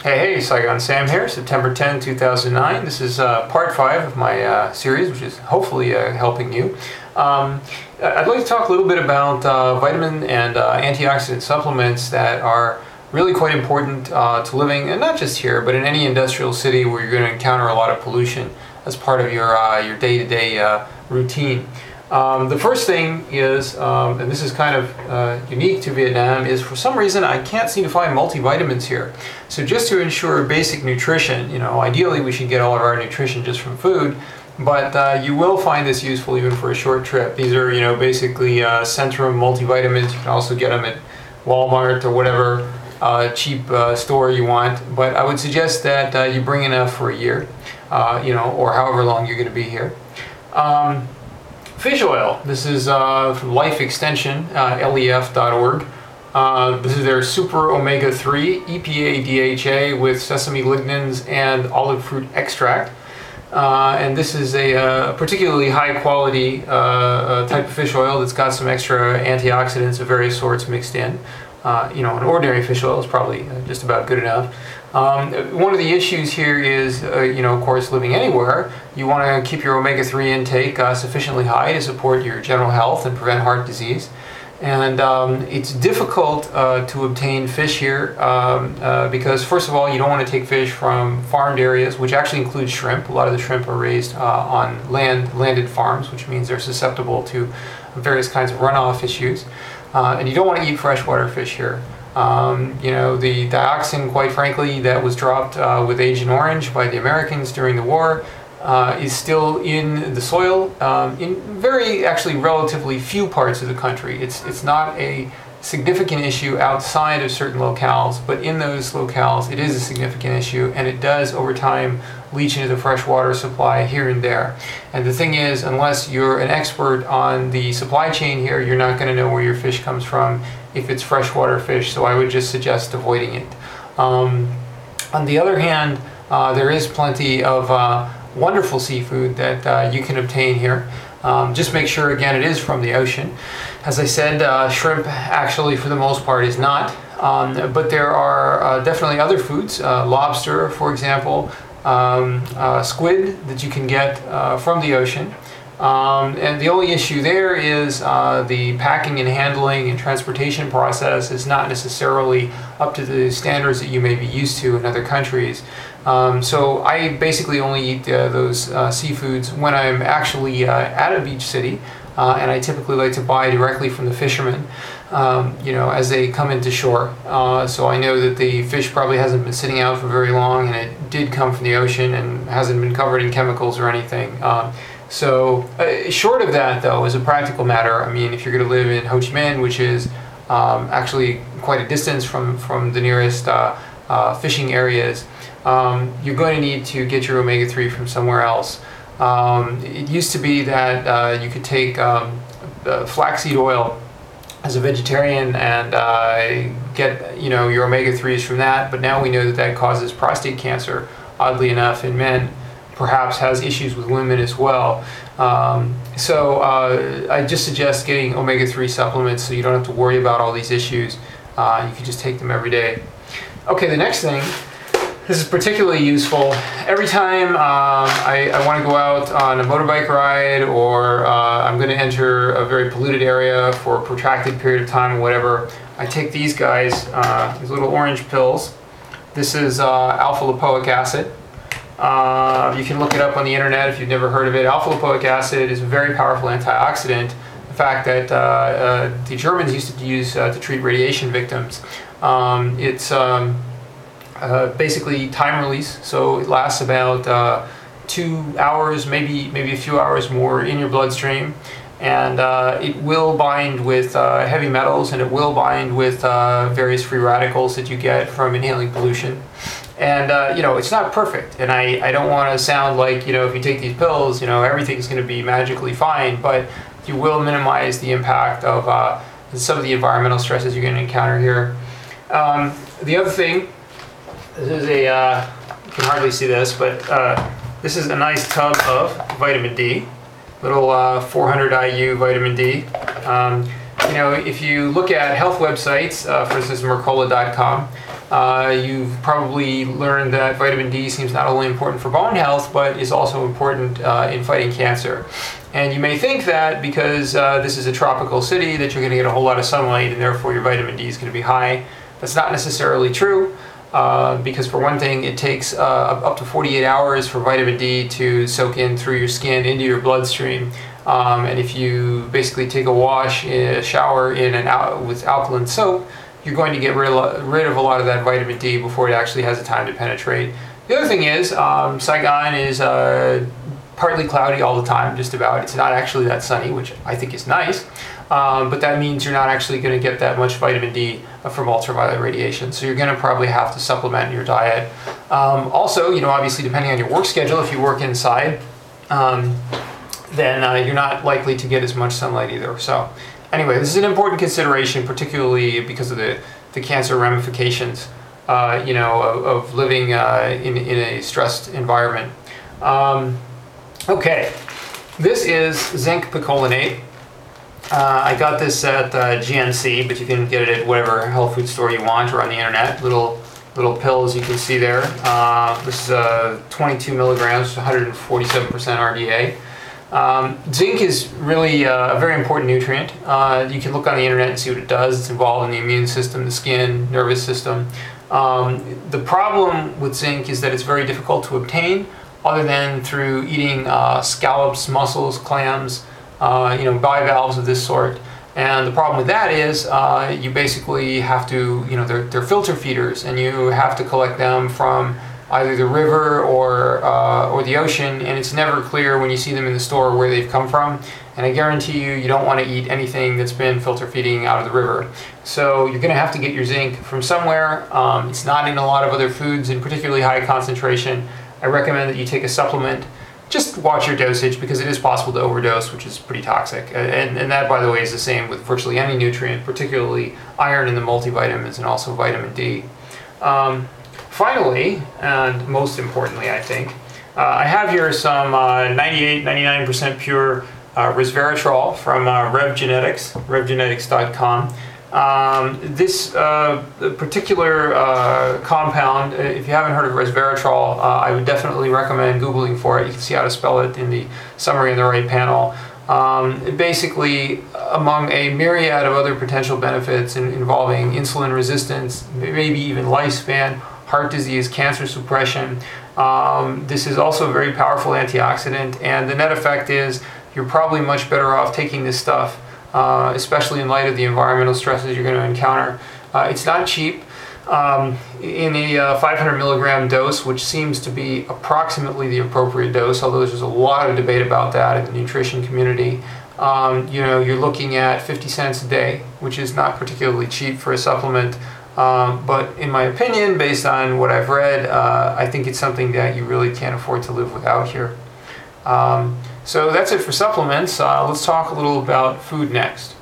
Hey, Saigon Sam here, September 10, 2009. This is part 5 of my series, which is hopefully helping you. I'd like to talk a little bit about vitamin and antioxidant supplements that are really quite important to living, and not just here, but in any industrial city where you're going to encounter a lot of pollution as part of your day-to-day routine. The first thing is, and this is kind of unique to Vietnam, is for some reason I can't seem to find multivitamins here. So just to ensure basic nutrition, ideally we should get all of our nutrition just from food, but you will find this useful even for a short trip. These are, basically Centrum multivitamins. You can also get them at Walmart or whatever cheap store you want, but I would suggest that you bring enough for a year, or however long you're going to be here. Fish oil. This is from Life Extension, lef.org. This is their Super Omega-3 EPA DHA with sesame lignans and olive fruit extract. And this is a particularly high quality type of fish oil that's got some extra antioxidants of various sorts mixed in. An ordinary fish oil is probably just about good enough. One of the issues here is, of course, living anywhere, you want to keep your omega-3 intake sufficiently high to support your general health and prevent heart disease. And it's difficult to obtain fish here because, first of all, you don't want to take fish from farmed areas, which actually includes shrimp. A lot of the shrimp are raised on landed farms, which means they're susceptible to various kinds of runoff issues. And you don't want to eat freshwater fish here. The dioxin, quite frankly, that was dropped with Agent Orange by the Americans during the war is still in the soil in actually relatively few parts of the country. It's not a significant issue outside of certain locales, but in those locales it is a significant issue, and it does over time leach into the freshwater supply here and there. And the thing is, unless you're an expert on the supply chain here, you're not going to know where your fish comes from if it's freshwater fish, so I would just suggest avoiding it. On the other hand, there is plenty of wonderful seafood that you can obtain here. Just make sure, again, it is from the ocean. As I said, shrimp actually for the most part is not, but there are definitely other foods, lobster for example, squid that you can get from the ocean. And the only issue there is the packing and handling and transportation process is not necessarily up to the standards that you may be used to in other countries. So I basically only eat those seafoods when I'm actually at a beach city, and I typically like to buy directly from the fishermen, as they come into shore. So I know that the fish probably hasn't been sitting out for very long, and it did come from the ocean and hasn't been covered in chemicals or anything. Short of that, though, as a practical matter, I mean, if you're going to live in Ho Chi Minh, which is actually quite a distance from the nearest fishing areas, you're going to need to get your omega-3 from somewhere else. It used to be that you could take flaxseed oil as a vegetarian and get your omega-3s from that, but now we know that that causes prostate cancer, oddly enough, in men. Perhaps has issues with women as well. I just suggest getting omega-3 supplements so you don't have to worry about all these issues. You can just take them every day. Okay, the next thing, this is particularly useful. Every time I want to go out on a motorbike ride, or I'm going to enter a very polluted area for a protracted period of time or whatever, I take these guys, these little orange pills. This is alpha lipoic acid. You can look it up on the internet if you've never heard of it. Alpha lipoic acid is a very powerful antioxidant. The fact that the Germans used to use to treat radiation victims. It's basically time release, so it lasts about 2 hours, maybe a few hours more in your bloodstream, and it will bind with heavy metals, and it will bind with various free radicals that you get from inhaling pollution. And it's not perfect, and I don't want to sound like if you take these pills everything's going to be magically fine, but you will minimize the impact of some of the environmental stresses you're going to encounter here. The other thing, this is you can hardly see this, but this is a nice tub of vitamin D, little 400 IU vitamin D. If you look at health websites, for instance Mercola.com, You've probably learned that vitamin D seems not only important for bone health, but is also important in fighting cancer. And you may think that because this is a tropical city that you're going to get a whole lot of sunlight and therefore your vitamin D is going to be high. That's not necessarily true. Because for one thing, it takes up to 48 hours for vitamin D to soak in through your skin into your bloodstream. And if you basically take a wash, a shower with alkaline soap, you're going to get rid of a lot of that vitamin D before it actually has the time to penetrate. The other thing is, Saigon is partly cloudy all the time, just about. It's not actually that sunny, which I think is nice. But that means you're not actually going to get that much vitamin D from ultraviolet radiation. So you're going to probably have to supplement your diet. Also, obviously depending on your work schedule, if you work inside, then you're not likely to get as much sunlight either. So anyway, this is an important consideration, particularly because of the cancer ramifications, of living in a stressed environment. Okay, this is zinc picolinate. I got this at GNC, but you can get it at whatever health food store you want or on the internet. Little pills you can see there. This is 22 milligrams, 147% RDA. Zinc is really a very important nutrient. You can look on the internet and see what it does. It's involved in the immune system, the skin, nervous system. The problem with zinc is that it's very difficult to obtain, other than through eating scallops, mussels, clams, bivalves of this sort. And the problem with that is you basically have to, they're filter feeders, and you have to collect them from either the river or the ocean, and it's never clear when you see them in the store where they've come from. And I guarantee you don't want to eat anything that's been filter feeding out of the river. So you're going to have to get your zinc from somewhere. It's not in a lot of other foods in particularly high concentration. I recommend that you take a supplement. Just watch your dosage, because it is possible to overdose, which is pretty toxic. And that, by the way, is the same with virtually any nutrient, particularly iron in the multivitamins and also vitamin D. Finally, and most importantly, I think, I have here some 99% pure resveratrol from revgenetics.com. This particular compound, if you haven't heard of resveratrol, I would definitely recommend Googling for it. You can see how to spell it in the summary in the right panel. Basically, among a myriad of other potential benefits involving insulin resistance, maybe even lifespan, heart disease, cancer suppression, this is also a very powerful antioxidant, and the net effect is you're probably much better off taking this stuff, especially in light of the environmental stresses you're going to encounter. It's not cheap. In a 500 milligram dose, which seems to be approximately the appropriate dose, although there's a lot of debate about that in the nutrition community, you're looking at 50 cents a day, which is not particularly cheap for a supplement. But in my opinion, based on what I've read, I think it's something that you really can't afford to live without here. So that's it for supplements. Let's talk a little about food next.